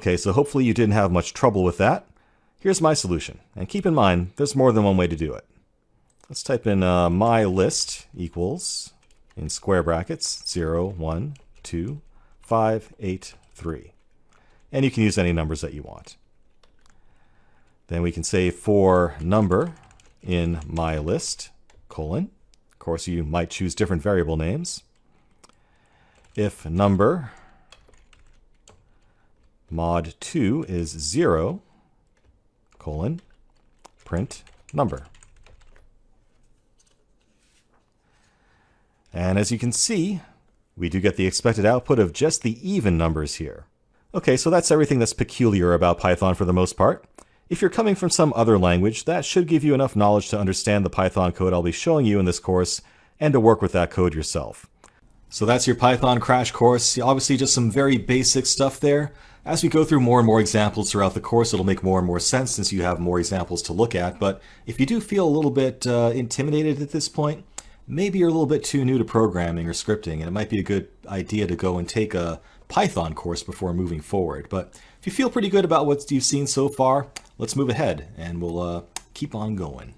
Okay, so hopefully you didn't have much trouble with that. Here's my solution, and keep in mind, there's more than one way to do it. Let's type in my list equals, in square brackets, 0, 1, 2, 5, 8, 3. And you can use any numbers that you want. Then we can say for number in my list, colon. Of course, you might choose different variable names. If number mod 2 is 0, colon, print number. And as you can see, we do get the expected output of just the even numbers here. Okay, so that's everything that's peculiar about Python for the most part. If you're coming from some other language, that should give you enough knowledge to understand the Python code I'll be showing you in this course and to work with that code yourself. So that's your Python crash course. Obviously just some very basic stuff there. As we go through more and more examples throughout the course, it'll make more and more sense since you have more examples to look at. But if you do feel a little bit intimidated at this point, maybe you're a little bit too new to programming or scripting, and it might be a good idea to go and take a Python course before moving forward. But if you feel pretty good about what you've seen so far, let's move ahead and we'll keep on going.